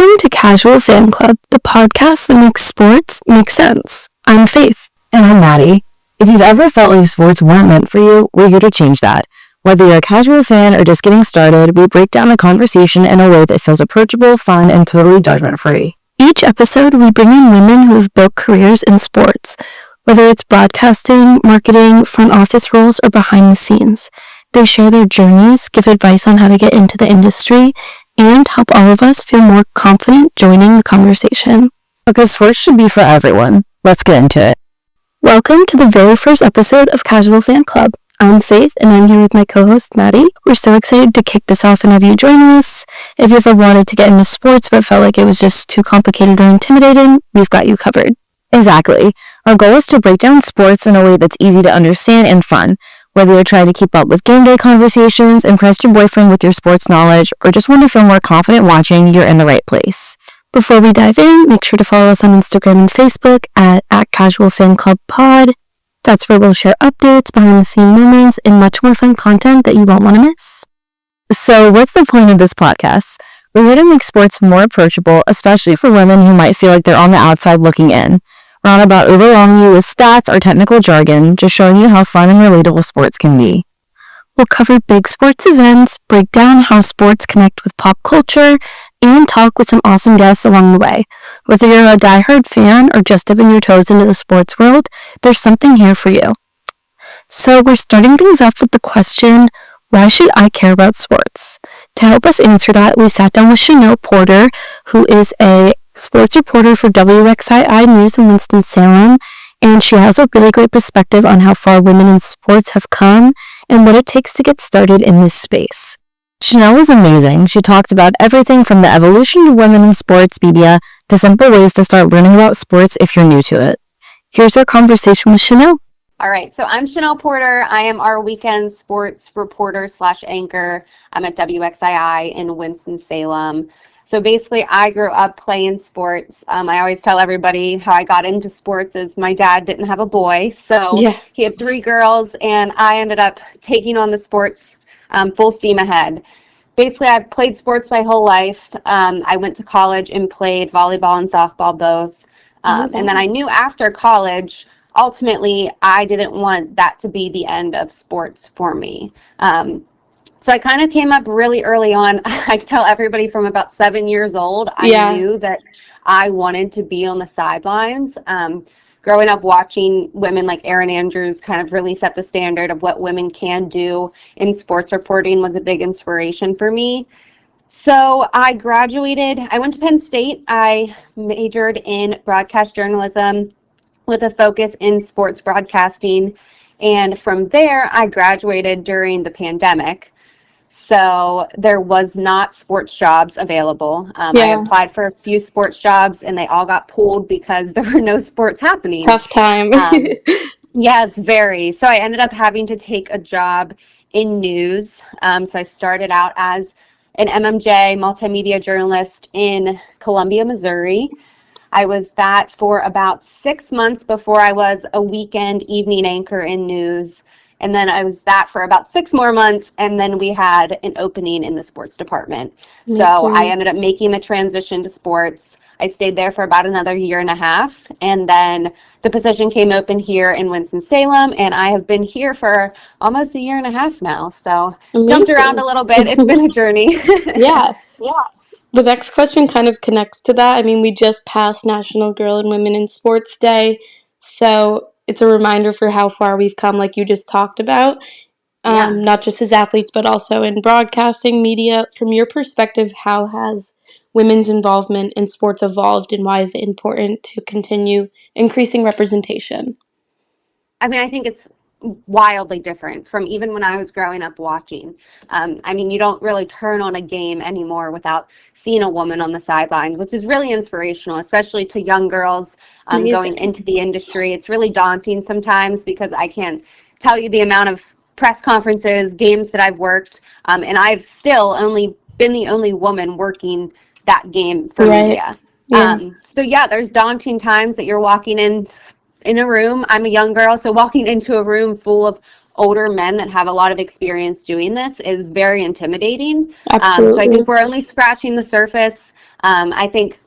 Welcome to Casual Fan Club, the podcast that makes sports make sense. I'm Faith. And I'm Maddie. If you've ever felt like sports weren't meant for you, we're here to change that. Whether you're a casual fan or just getting started, we break down the conversation in a way that feels approachable, fun, and totally judgment-free. Each episode, we bring in women who have built careers in sports, whether it's broadcasting, marketing, front office roles, or behind the scenes. They share their journeys, give advice on how to get into the industry, and help all of us feel more confident joining the conversation. Because sports should be for everyone. Let's get into it. Welcome to the very first episode of Casual Fan Club. I'm Faith, and I'm here with my co-host, Maddie. We're so excited to kick this off and have you join us. If you ever wanted to get into sports but felt like it was just too complicated or intimidating, we've got you covered. Exactly. Our goal is to break down sports in a way that's easy to understand and fun. Whether you're trying to keep up with game day conversations, impress your boyfriend with your sports knowledge, or just want to feel more confident watching, you're in the right place. Before we dive in, make sure to follow us on Instagram and Facebook at @CasualFanClubPod. That's where we'll share updates, behind-the-scenes moments, and much more fun content that you won't want to miss. So what's the point of this podcast? We're here to make sports more approachable, especially for women who might feel like they're on the outside looking in. We're not about overwhelming you with stats or technical jargon, just showing you how fun and relatable sports can be. We'll cover big sports events, break down how sports connect with pop culture, and talk with some awesome guests along the way. Whether you're a diehard fan or just dipping your toes into the sports world, there's something here for you. So we're starting things off with the question, why should I care about sports? To help us answer that, we sat down with Chanel Porter, who is a sports reporter for WXII News in Winston-Salem, and she has a really great perspective on how far women in sports have come and what it takes to get started in this space. Chanel was amazing. She talks about everything from the evolution of women in sports media to simple ways to start learning about sports if you're new to it. Here's our conversation with Chanel. All right, so I'm Chanel Porter. I am our weekend sports reporter / anchor. I'm at WXII in Winston-Salem. So basically, I grew up playing sports. I always tell everybody how I got into sports is my dad didn't have a boy, so he had 3 girls, and I ended up taking on the sports full steam ahead. Basically, I've played sports my whole life. I went to college and played volleyball and softball both. And then I knew after college, ultimately, I didn't want that to be the end of sports for me. So I kind of came up really early on. I tell everybody from about 7 years old, I knew that I wanted to be on the sidelines. Growing up watching women like Erin Andrews kind of really set the standard of what women can do in sports reporting was a big inspiration for me. So I graduated. I went to Penn State. I majored in broadcast journalism with a focus in sports broadcasting. And from there, I graduated during the pandemic. So there was not sports jobs available. I applied for a few sports jobs and they all got pulled because there were no sports happening. Tough time. Yes, very. So I ended up having to take a job in news. So I started out as an MMJ, multimedia journalist in Columbia, Missouri. I was that for about 6 months before I was a weekend evening anchor in news. And then I was that for about 6 more months, and then we had an opening in the sports department. So I ended up making the transition to sports. I stayed there for about another 1.5 years, and then the position came open here in Winston-Salem, and I have been here for almost 1.5 years now. So jumped around a little bit. It's been a journey. Yeah. The next question kind of connects to that. I mean, we just passed National Girl and Women in Sports Day, so it's a reminder for how far we've come, like you just talked about, not just as athletes, but also in broadcasting media. From your perspective, how has women's involvement in sports evolved, and why is it important to continue increasing representation? I mean, I think it's wildly different from even when I was growing up watching. I mean, you don't really turn on a game anymore without seeing a woman on the sidelines, which is really inspirational, especially to young girls going into the industry. It's really daunting sometimes because I can't tell you the amount of press conferences, games that I've worked, and I've still only been the only woman working that game for media. So there's daunting times that you're walking in a room. I'm a young girl, so walking into a room full of older men that have a lot of experience doing this is very intimidating. So I Absolutely. think we're only scratching the surface. I think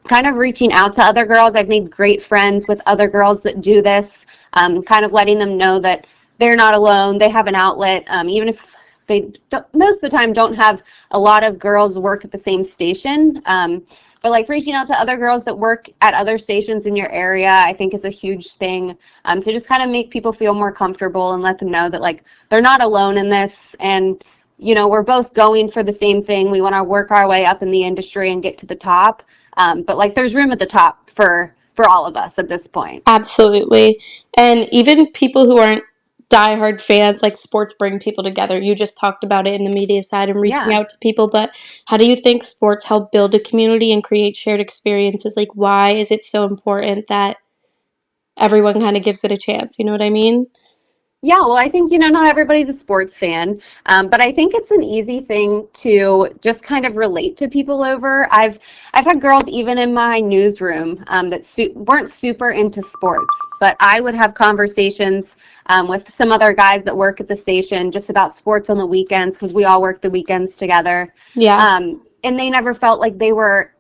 kind of reaching out to other girls. I've made great friends with other girls that do this, kind of letting them know that they're not alone. They have an outlet, even if they don't, most of the time don't have a lot of girls work at the same station. But like reaching out to other girls that work at other stations in your area, I think is a huge thing, to just kind of make people feel more comfortable and let them know that like they're not alone in this. And we're both going for the same thing. We want to work our way up in the industry and get to the top. But like there's room at the top for all of us at this point. Absolutely. And even people who aren't diehard fans, like sports bring people together. You just talked about it in the media side and reaching Yeah. out to people, but how do you think sports help build a community and create shared experiences? Like, why is it so important that everyone kind of gives it a chance? You know what I mean? Yeah, well, I think, not everybody's a sports fan, but I think it's an easy thing to just kind of relate to people over. I've had girls even in my newsroom that weren't super into sports, but I would have conversations with some other guys that work at the station just about sports on the weekends because we all work the weekends together. Yeah. And they never felt like they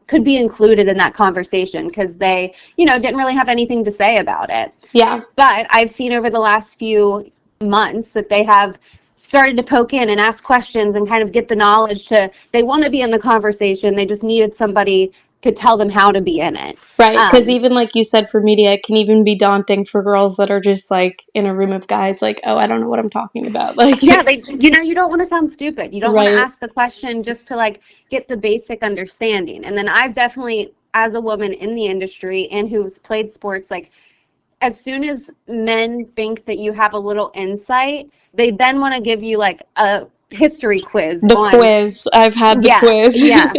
could be included in that conversation because they, didn't really have anything to say about it. Yeah. But I've seen over the last few months that they have started to poke in and ask questions and kind of get the knowledge they want to be in the conversation. They just needed somebody to tell them how to be in it. Right. Because even like you said, for media, it can even be daunting for girls that are just like in a room of guys, like, oh, I don't know what I'm talking about. Like, Yeah, you don't want to sound stupid. You don't want to right. ask the question just to like get the basic understanding. And then I've definitely, as a woman in the industry and who's played sports, like as soon as men think that you have a little insight, they then want to give you like a history quiz The on, quiz. I've had the yeah, quiz. yeah.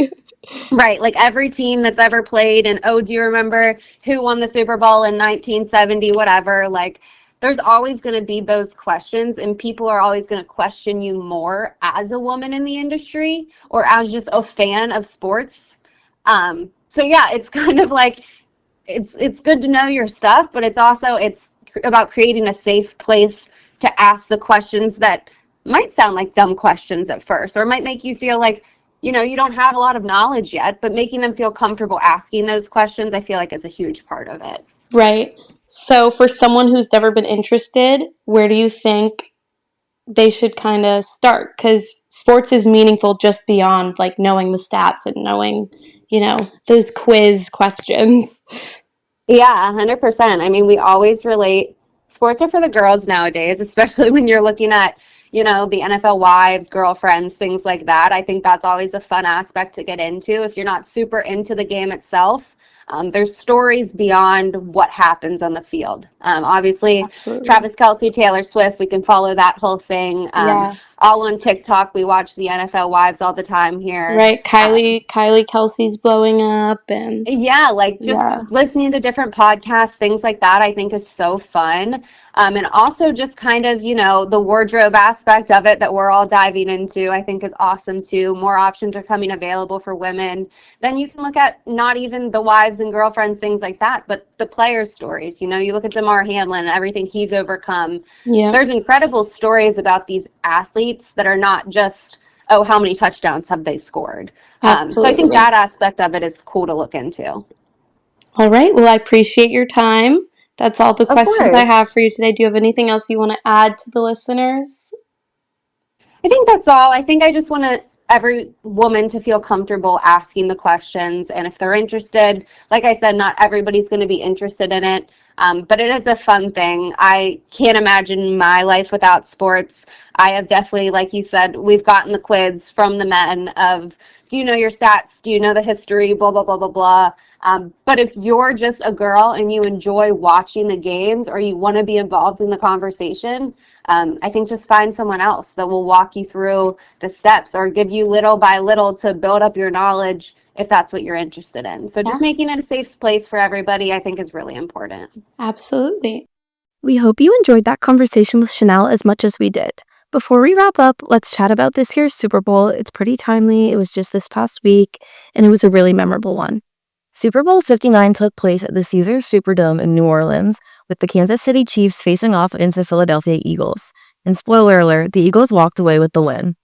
Right, like every team that's ever played, and oh, do you remember who won the Super Bowl in 1970, whatever? Like, there's always going to be those questions, and people are always going to question you more as a woman in the industry or as just a fan of sports. So yeah, it's kind of like it's good to know your stuff, but it's about creating a safe place to ask the questions that might sound like dumb questions at first, or might make you feel like you don't have a lot of knowledge yet, but making them feel comfortable asking those questions, I feel like is a huge part of it. Right. So, for someone who's never been interested, where do you think they should kind of start? Because sports is meaningful just beyond like knowing the stats and knowing, those quiz questions. Yeah, 100%. I mean, we always relate. Sports are for the girls nowadays, especially when you're looking at, the NFL wives, girlfriends, things like that. I think that's always a fun aspect to get into. If you're not super into the game itself, there's stories beyond what happens on the field. Obviously, Absolutely. Travis Kelce, Taylor Swift, we can follow that whole thing. Yeah. All on TikTok, we watch the NFL wives all the time here. Right. Kylie Kelsey's blowing up, and Yeah, like just yeah. listening to different podcasts, things like that, I think is so fun. And also just kind of, the wardrobe aspect of it that we're all diving into, I think is awesome too. More options are coming available for women. Then you can look at not even the wives and girlfriends, things like that, but the players' stories. You look at Damar Hamlin and everything he's overcome. Yeah. There's incredible stories about these athletes that are not just, oh, how many touchdowns have they scored? So I think Absolutely. that aspect of it is cool to look into. All right. Well, I appreciate your time. That's all the Of questions I have course. for you today. Do you have anything else you want to add to the listeners? I think that's all. I think I just want every woman to feel comfortable asking the questions. And if they're interested, like I said, not everybody's going to be interested in it. But it is a fun thing. I can't imagine my life without sports. I have definitely, like you said, we've gotten the quiz from the men of, do you know your stats? Do you know the history? Blah, blah, blah, blah, blah. But if you're just a girl and you enjoy watching the games or you want to be involved in the conversation, I think just find someone else that will walk you through the steps or give you little by little to build up your knowledge if that's what you're interested in. So just Yeah. making it a safe place for everybody, I think is really important. Absolutely. We hope you enjoyed that conversation with Chanel as much as we did. Before we wrap up, let's chat about this year's Super Bowl. It's pretty timely. It was just this past week, and it was a really memorable one. Super Bowl 59 took place at the Caesars Superdome in New Orleans, with the Kansas City Chiefs facing off against the Philadelphia Eagles. And spoiler alert, the Eagles walked away with the win.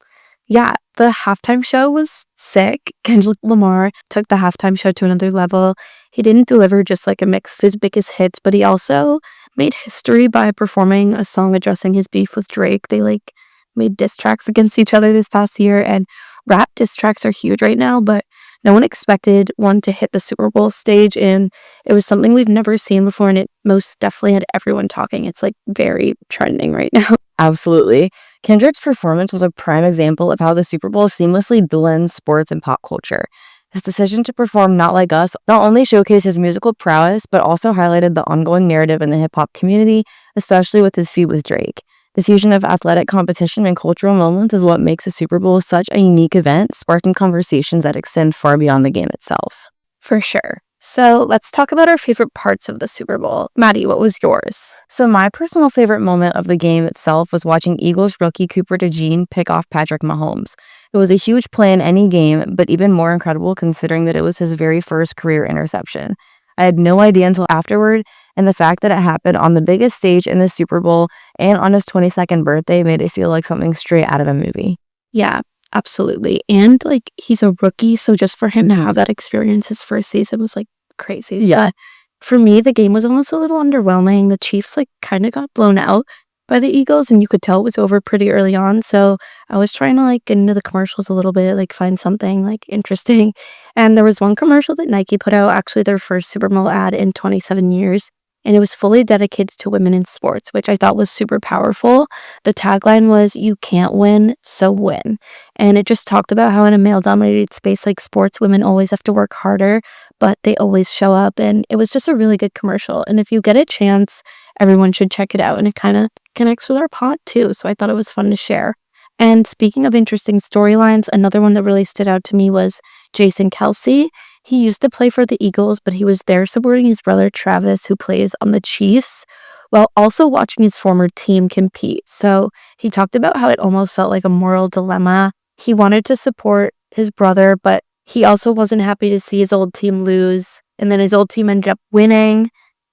Yeah, the halftime show was sick. Kendrick Lamar took the halftime show to another level. He didn't deliver just like a mix of his biggest hits, but he also made history by performing a song addressing his beef with Drake. They like made diss tracks against each other this past year, and rap diss tracks are huge right now, but no one expected one to hit the Super Bowl stage, and it was something we've never seen before, and it most definitely had everyone talking. It's like very trending right now. Absolutely. Kendrick's performance was a prime example of how the Super Bowl seamlessly blends sports and pop culture. His decision to perform Not Like Us not only showcased his musical prowess, but also highlighted the ongoing narrative in the hip-hop community, especially with his feud with Drake. The fusion of athletic competition and cultural moments is what makes the Super Bowl such a unique event, sparking conversations that extend far beyond the game itself. For sure. So let's talk about our favorite parts of the Super Bowl. Maddie, what was yours? So my personal favorite moment of the game itself was watching Eagles rookie Cooper DeJean pick off Patrick Mahomes. It was a huge play in any game, but even more incredible considering that it was his very first career interception. I had no idea until afterward, and the fact that it happened on the biggest stage in the Super Bowl and on his 22nd birthday made it feel like something straight out of a movie. Yeah, absolutely. And like he's a rookie, so just for him to have that experience his first season was like crazy. Yeah. But for me, the game was almost a little underwhelming. The Chiefs like kind of got blown out by the Eagles, and you could tell it was over pretty early on. So I was trying to like get into the commercials a little bit, like find something like interesting. And there was one commercial that Nike put out, actually their first Super Bowl ad in 27 years. And it was fully dedicated to women in sports, which I thought was super powerful. The tagline was, "You can't win, so win." And it just talked about how in a male-dominated space like sports, women always have to work harder, but they always show up. And it was just a really good commercial. And if you get a chance, everyone should check it out. And it kind of connects with our pod too. So I thought it was fun to share. And speaking of interesting storylines, another one that really stood out to me was Jason Kelce. He used to play for the Eagles, but he was there supporting his brother Travis, who plays on the Chiefs, while also watching his former team compete. So he talked about how it almost felt like a moral dilemma. He wanted to support his brother, but he also wasn't happy to see his old team lose. And then his old team ended up winning,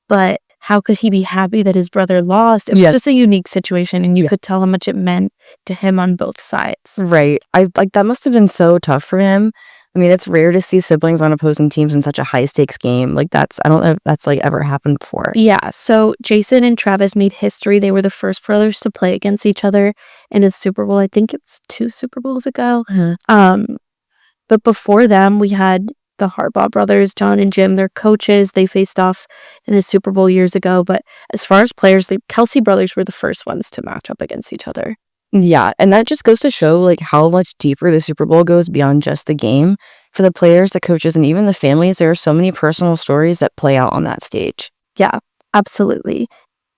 but how could he be happy that his brother lost? It was just a unique situation, and you could tell how much it meant to him on both sides. Right. That must have been so tough for him. I mean, it's rare to see siblings on opposing teams in such a high stakes game. I don't know if that's like ever happened before. Yeah, so Jason and Travis made history. They were the first brothers to play against each other in a Super Bowl. I think it was 2 Super Bowls ago. But before them, we had the Harbaugh brothers, John and Jim. They're coaches. They faced off in a Super Bowl years ago. But as far as players, the Kelce brothers were the first ones to match up against each other. Yeah, and that just goes to show like how much deeper the Super Bowl goes beyond just the game. For the players, the coaches, and even the families, there are so many personal stories that play out on that stage. Yeah, absolutely.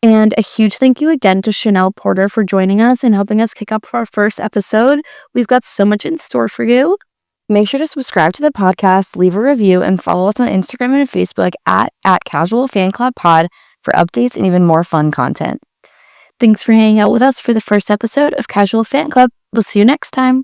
And a huge thank you again to Chanel Porter for joining us and helping us kick off our first episode. We've got so much in store for you. Make sure to subscribe to the podcast, leave a review, and follow us on Instagram and Facebook at Casual Fan Club Pod for updates and even more fun content. Thanks for hanging out with us for the first episode of Casual Fan Club. We'll see you next time.